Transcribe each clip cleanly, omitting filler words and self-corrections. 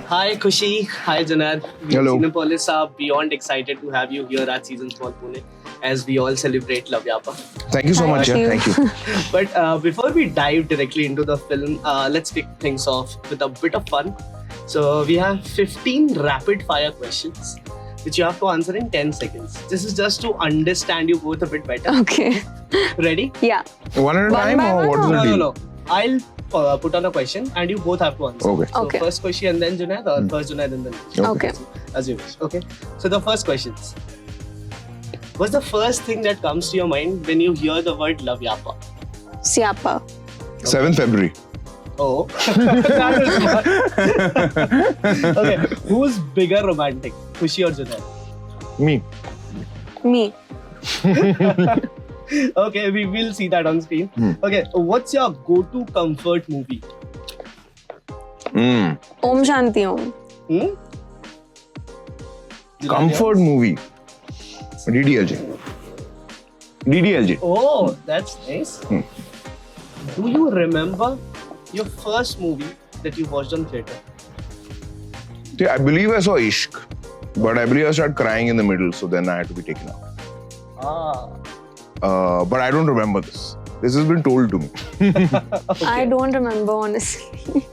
Hi Khushi, hi Junaid. We Hello. Cinepolis are beyond excited to have you here at Seasons Mall Pune as we all celebrate Love Yapa. Thank you so much. Thank Yeah, you. thank you. But before we dive directly into the film, let's kick things off with a bit of fun. So we have 15 rapid fire questions which you have to answer in 10 seconds. This is just to understand you both a bit better. Okay. Ready? Yeah. One at a One time by or one what is or- the No, deal? no, no. I'll put on a question and you both have to answer. Okay. So Okay. first question and then Junaid, or first Junaid and then Okay. as you wish. Okay. So the first questions. What's the first thing that comes to your mind when you hear the word Love Yapa? Siapa. 7th February. Oh. That is one. Okay. Who's bigger romantic? Khushi or Junaid? Me. Me. Okay, we will see that on screen. Okay. What's your go-to comfort movie? Mm. Om Shanti Om. Hmm? Comfort movie. DDLJ. DDLJ. Oh, that's nice. Hmm. Do you remember your first movie that you watched on theatre? See, I believe I saw Ishq, but I believe I started crying in the middle, so then I had to be taken out. But I don't remember this. This has been told to me. I don't remember honestly.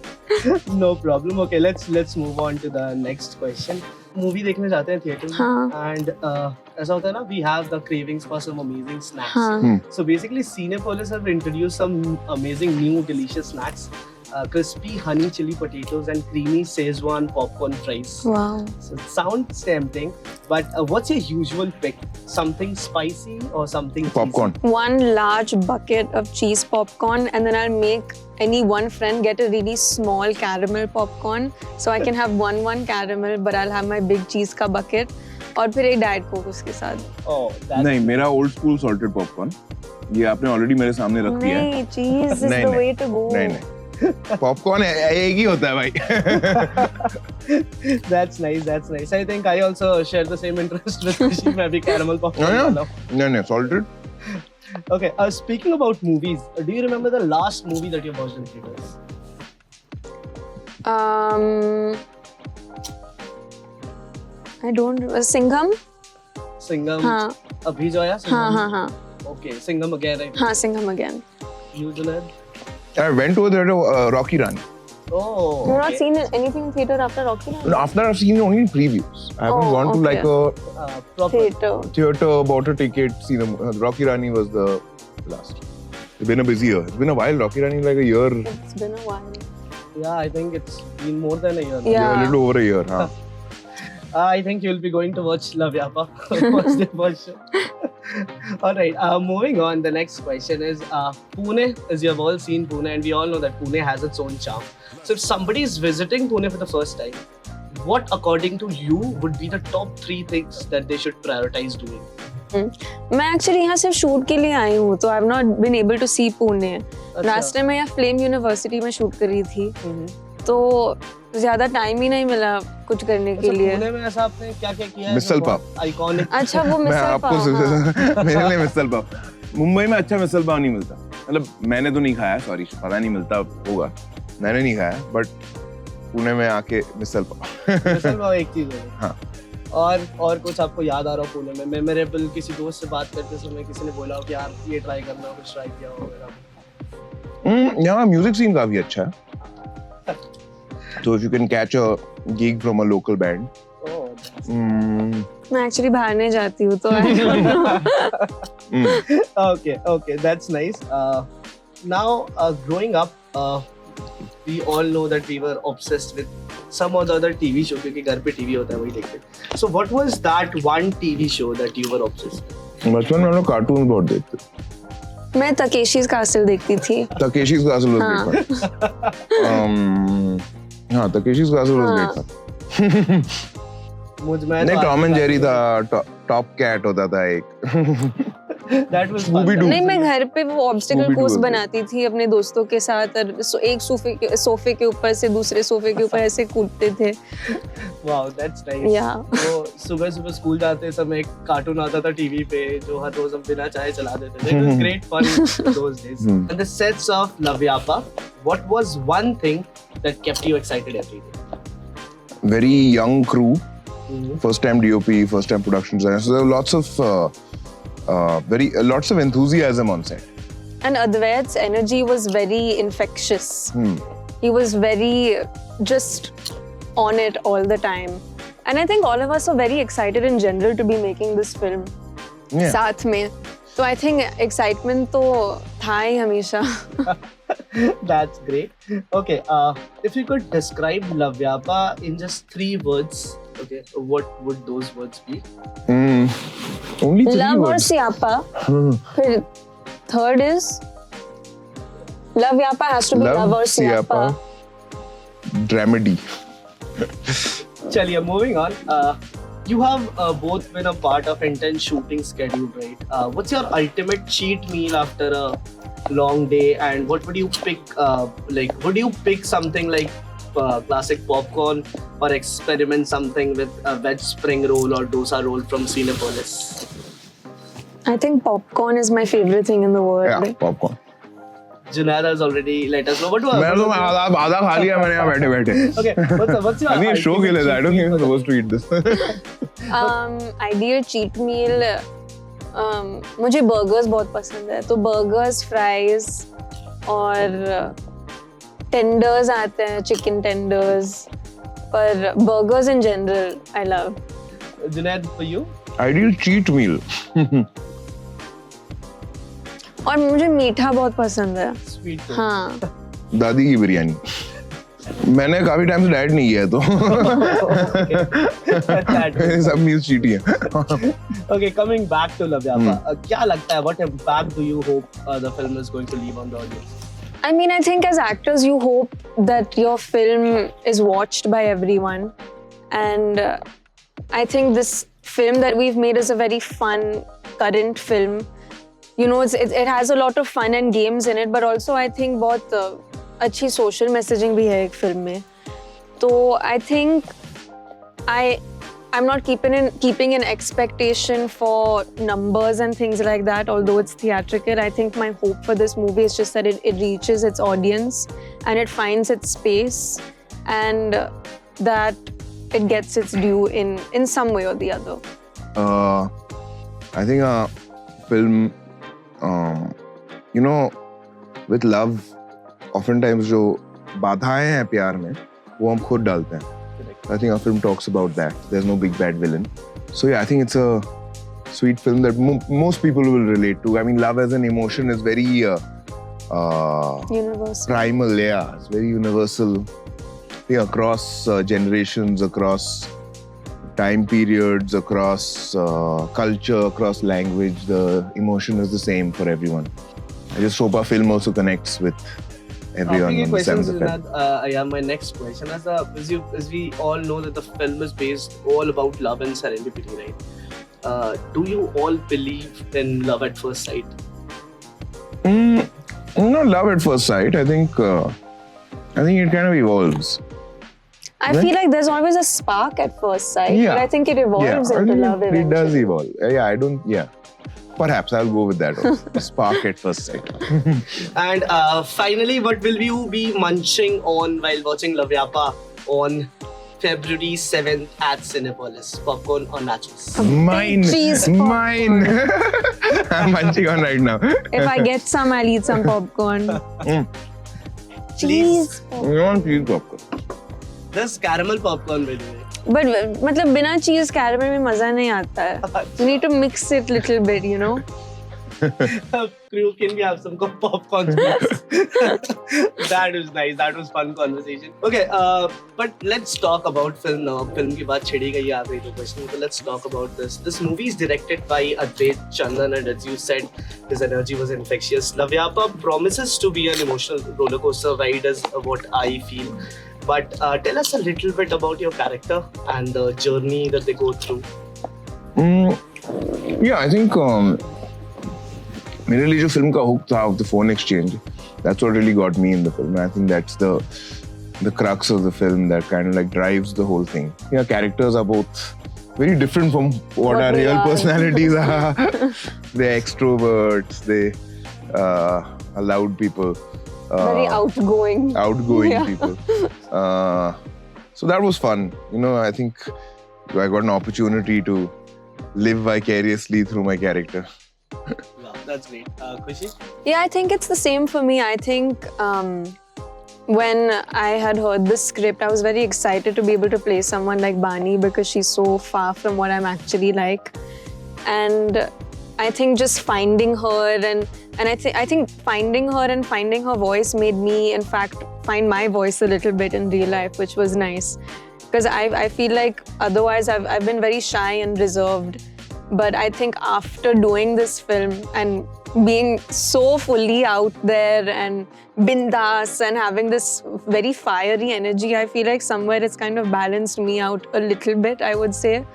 No problem. Okay, let's move on to the next question. Movie देखने जाते हैं theatre में हाँ. and ऐसा होता है ना, we have the cravings for some amazing snacks. हाँ. So basically, Cinepolis have introduced some amazing new delicious snacks. Crispy honey chili potatoes and creamy Szechuan popcorn fries. Wow. So it sounds tempting, but what's your usual pick? Something spicy or something Popcorn. One large bucket of cheese popcorn, and then I'll make any one friend get a really small caramel popcorn, so I can have one caramel, but I'll have my big cheese का bucket, और फिर एक diet coke उसके साथ. cheesy? Oh, that's नहीं, मेरा old school salted popcorn ये आपने ऑलरेady मेरे सामने रख दिया है. नहीं, cheese is नहीं, the नहीं. way to go. नहीं नहीं. पॉपकॉर्न एक ही होता है भाई. That's nice. That's nice. I think I also share the same interest with Khushi. मैं भी caramel popcorn No, no. वाला हूँ. नहीं नहीं salted. Okay. Speaking about movies, do you remember the last movie that you watched in theaters? I don't remember. Singham? Singham. हाँ. अभी जो आया हाँ Singham. हाँ हाँ. Okay. Singham again. Right? हाँ, Singham again. You Junaid? I went over there to Rocky Rani. Oh. You've not okay. seen anything in theater after Rocky Rani? After I've seen it only in previews. I haven't Oh, gone to like okay. a Proper. Theater. theater, bought a ticket, see them. Rocky Rani was the last. It's been a busy year. It's been a while. Rocky Rani like a year, It's been a while. Yeah, I think it's been more than a year. now. Yeah. a little over a year. Huh? I think you'll be going to watch Love Yapa. Watch the first show. All right. Moving on. The next question is Pune. As you have all seen Pune, and we all know that Pune has its own charm. So if somebody is visiting Pune for the first time, what, according to you, would be the top 3 things that they should prioritize doing? मैं actually यहाँ सिर्फ shoot के लिए आई हूँ, तो I have not been able to see Pune. Last time मैं यहाँ फ्लेम यूनिवर्सिटी में शूट कर रही थी, तो ज्यादा टाइम ही नहीं मिला कुछ करने के लिए. पुणे में ऐसा आपने क्या क्या किया है? मिसल पाव. आइकॉनिक. अच्छा, वो मैं मिसल आपको पाव. हाँ. मेरे लिए मिसल पाव. मुंबई में अच्छा मिसल पाव नहीं मिलता. मतलब मैंने तो नहीं खाया, सॉरी, पता नहीं मिलता होगा. मैंने नहीं खाया, बट पुणे में आके मिसल पाव. मिसल पाव एक चीज है. हाँ. और कुछ आपको याद आ रहा हो पुणे में मेमोरेबल? किसी दोस्त से बात करते समय किसी ने बोला हो कि यार ये ट्राई करना, कुछ ट्राई किया हो वगैरह? यहाँ म्यूजिक सीन काफी अच्छा है. So if you can catch a gig from a local band. Oh, मैं एक्चुअली बाहर नहीं जाती हूँ, तो okay, that's nice. Now, growing up, we all know that we were obsessed with some or the other TV show, क्योंकि घर पे TV होता है वही देखते. So what was that one TV show that you were obsessed with? बचपन में हम लोग कार्टून बहुत देखते. मैं तकेशी's कैसल देखती थी. Takeshi's Castle was हाँ. great fun. हाँ, Takeshi's Castle was great fun. नहीं, टॉम एंड जेरी था, टॉप कैट होता था एक. That was fun. Scooby-Doo. नहीं, मैं घर पे वो ऑब्स्टिकल Scooby-Doo कोर्स होते. बनाती थी अपने दोस्तों के साथ, और एक सोफे के ऊपर से दूसरे सोफे के ऊपर ऐसे कूदते थे. Wow, that's nice. Yeah. तो सुबह स्कूल जाते समय एक कार्टून आता था टीवी पे जो हर रोज हम बिना चाहे चला देते थे. It was great fun those days. On the sets of Love Yapa, what was one thing that kept you excited every day? very young crew, first time DOP, first time production designer. So there were lots of enthusiasm on set. And Advait's energy was very infectious. He was very just on it all the time. And I think all of us are very excited in general to be making this film. Yeah. Saath mein. So I think excitement to tha hi hamesha. That's great. Okay, if you could describe Lavyapa in just 3 words, okay, what would those words be? Only 3 Love or words. Siapa. Phir third is Lavyapa has to be love or Siapa. Dramedy. Chaliye, moving on. You have both been a part of intense shooting schedule, right? What's your ultimate cheat meal after a long day, and what would you pick? Would you pick something like classic popcorn, or experiment something with a veg spring roll or dosa roll from Cinepolis? I think popcorn is my favorite thing in the world. Yeah, popcorn. Junaid has already let us know. What was मैं तो आधा खा लिया मैंने यहाँ बैठे-बैठे. Okay, what's your I think show के लिए I don't think I'm ultimate supposed to eat this. Ideal cheat meal. मुझे burgers बहुत पसंद है. तो burgers, fries और tenders आते हैं, chicken tenders. पर burgers in general I love. Junaid, for you? Ideal cheat meal. और मुझे मीठा बहुत पसंद है. Sweet. हाँ. दादी की बिरयानी. मैंने काफी टाइम से डाइट नहीं किया है तो सब मील्स चीटी हैं. Okay, coming back to Lavyapa. क्या लगता है? What impact do you hope the film is going to leave on the audience? I mean, I think as actors, you hope that your film is watched by everyone. And I think this film that we've made is a very fun, current film. You know, it has a lot of fun and games in it, but also I think बहुत अच्छी social messaging भी है एक film में. So I think I'm not keeping an expectation for numbers and things like that, although it's theatrical. I think my hope for this movie is just that it reaches its audience and it finds its space and that it gets its due in some way or the other. I think a film, you know, with love, oftentimes जो बाधाएं हैं प्यार में, वो हम खुद डालते हैं. I think our film talks about that. There's no big bad villain. So yeah, I think it's a sweet film that most people will relate to. I mean, love as an emotion is very Universal. primal. Yeah, it's very universal. Yeah, across generations, across time periods, across culture, across language, the emotion is the same for everyone. I just hope our film also connects with everyone. After questions, I my next question. As we all know that the film is based all about love and serendipity, right? Do you all believe in love at first sight? Not love at first sight. I think it kind of evolves. I feel like there's always a spark at first sight, but I think it evolves into love eventually. It does evolve. Yeah. Perhaps I'll go with that also. A spark at first sight. And finally, what will you be munching on while watching Lavyapa on February 7th at Cinepolis? Popcorn or nachos? Mine. Cheese Mine. I'm munching on right now. If I get some, I'll eat some popcorn. Cheese. You want cheese popcorn? This caramel popcorn, by the way. But मतलब बिना cheese caramel में मजा नहीं आता है. You need to mix it little bit, you know. Crew, can we have some popcorn, please? That was nice. That was fun conversation. Okay, but let's talk about film now. Film की बात छिड़ी गई आ गई तो question. So let's talk about this. This movie is directed by Advait Chandan, and as you said, his energy was infectious. Lavyapa promises to be an emotional rollercoaster ride, is what I feel. But tell us a little bit about your character and the journey that they go through. Yeah, I think मेरे लिए जो film का hook था of the phone exchange, that's what really got me in the film. I think that's the crux of the film that kind of like drives the whole thing. Yeah, characters are both very different from what our real personalities are. They're extroverts, they are loud people. Very outgoing. Outgoing people. So that was fun. You know, I think I got an opportunity to live vicariously through my character. Wow, that's great. Khushi? Yeah, I think it's the same for me. I think when I had heard the script, I was very excited to be able to play someone like Bani because she's so far from what I'm actually like. And I think just finding her and I think finding her and finding her voice made me, in fact, find my voice a little bit in real life, which was nice. Because I feel like otherwise I've been very shy and reserved. But I think after doing this film and being so fully out there and bindas and having this very fiery energy, I feel like somewhere it's kind of balanced me out a little bit, I would say.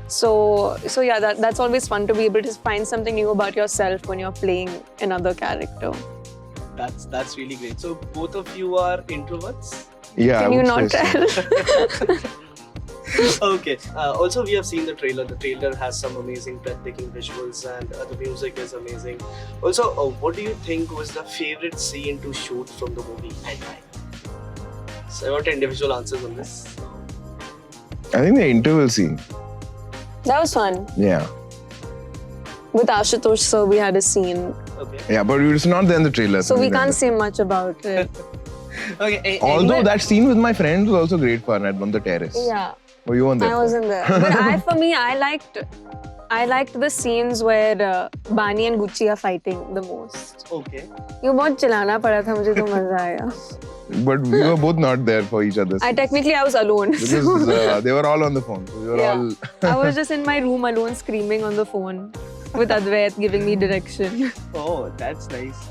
So yeah, that's always fun to be able to find something new about yourself when you're playing another character. That's really great. So both of you are introverts? Yeah. Can I you would not say so. tell? Okay. Also, we have seen the trailer. The trailer has some amazing, breathtaking visuals, and the music is amazing. Also, what do you think was the favorite scene to shoot from the movie and why? So I want individual answers on this. I think the interval scene. That was fun. Yeah. With Ashutosh sir, we had a scene. Okay. Yeah, but it's not there in the trailer. So we can't say much about it. Okay. Although that scene with my friend was also great fun on the terrace. Yeah. Were you on there? I wasn't there. But I liked the scenes where Bani and Gucci are fighting the most. Okay. ये बहुत चिल्लाना पड़ा था मुझे तो मजा आया. But we were both not there for each other. I was alone. Because they were all on the phone. So we were all. I was just in my room alone screaming on the phone with Advait giving me direction. Oh, that's nice.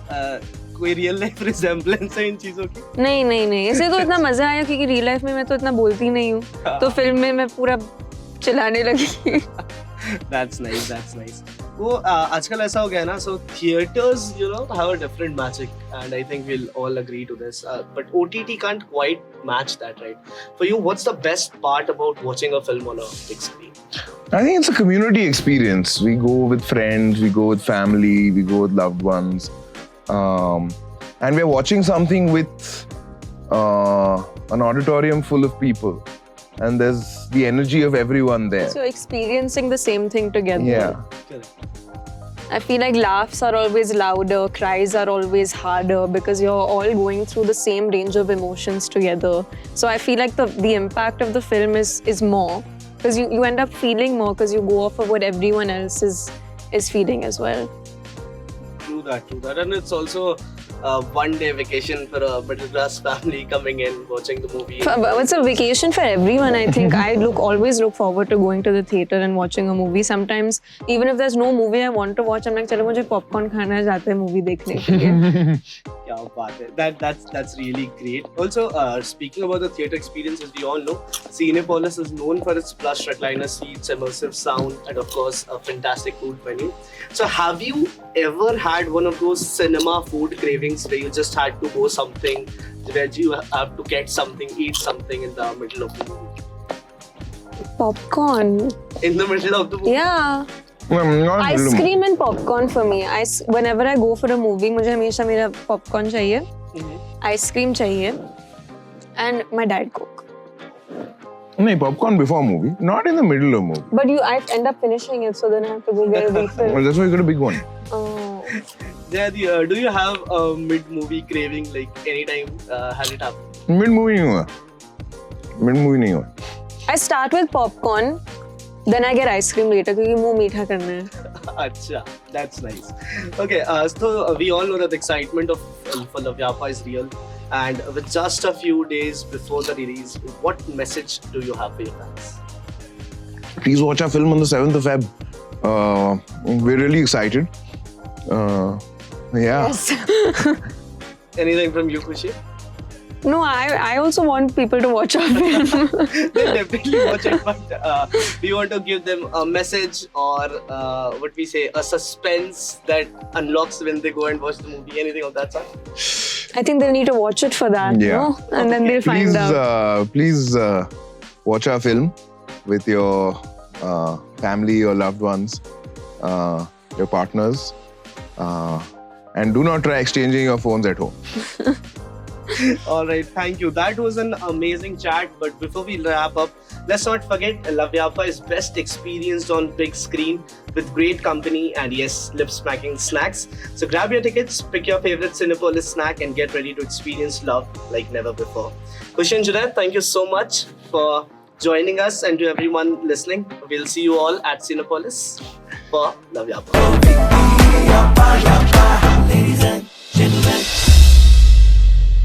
कोई real life resemblance है इन चीजों की? नहीं इससे तो इतना मजा आया क्योंकि रियल लाइफ में मैं तो इतना बोलती नहीं हूँ तो फिल्म में मैं पूरा चिल्लाने लगी. That's nice. वो आजकल ऐसा हो गया है ना, so theaters, you know, have a different magic, and I think we'll all agree to this. But OTT can't quite match that, right? For you, what's the best part about watching a film on a big screen? I think it's a community experience. We go with friends, we go with family, we go with loved ones. And we're watching something with an auditorium full of people. And there's the energy of everyone there. So experiencing the same thing together. Yeah. Correct. I feel like laughs are always louder, cries are always harder because you're all going through the same range of emotions together. So I feel like the impact of the film is more because you end up feeling more because you go off of what everyone else is feeling as well. True that. And it's also a one-day vacation for a middle-class family coming in, watching the movie. It's a vacation for everyone, I think. I always look forward to going to the theatre and watching a movie. Sometimes, even if there's no movie I want to watch, I'm like, चलो मुझे popcorn खाना है, जाते हैं movie देखने के लिए. क्या बात है. That's really great. Also, speaking about the theatre experience, as we all know, Cinepolis is known for its plush recliner seats, immersive sound, and of course, a fantastic food menu. So, have you ever had one of those cinema food cravings where you just had to go something, where you have to get something, eat something in the middle of the movie? Popcorn. In the middle of the movie? Yeah. Ice cream and popcorn for me. Whenever I go for a movie, मुझे हमेशा मेरा popcorn चाहिए, ice cream चाहिए, and my Diet Coke. No, popcorn before movie, not in the middle of movie. But I end up finishing it, so then I have to go get a refill. Well, that's why you got a big one. Oh. Jayadi, do you have a mid-movie craving, like anytime has it happened? Mid-movie नहीं हुआ. I start with popcorn, then I get ice cream later क्योंकि मुंह मीठा करना है. Acha, that's nice. Okay, so we all know that the excitement of for Lavyapa is real. And with just a few days before the release, what message do you have for your fans? Please watch our film on the 7th of Feb. We're really excited. Yeah. Yes. Anything from you, Khushi? No, I also want people to watch our film. They'll definitely watch it, but we want to give them a message or what we say, a suspense that unlocks when they go and watch the movie. Anything of that sort? I think they'll need to watch it for that, Yeah. no? And then they'll find out. Please watch our film with your family, your loved ones, your partners, and do not try exchanging your phones at home. All right, thank you. That was an amazing chat. But before we wrap up, let's not forget Lavyapa is best experienced on big screen with great company and yes, lip-smacking snacks. So grab your tickets, pick your favorite Cinepolis snack, and get ready to experience love like never before. Khushi and Junaid, thank you so much for joining us, and to everyone listening, we'll see you all at Cinepolis for Lavyapa. Ladies and gentlemen.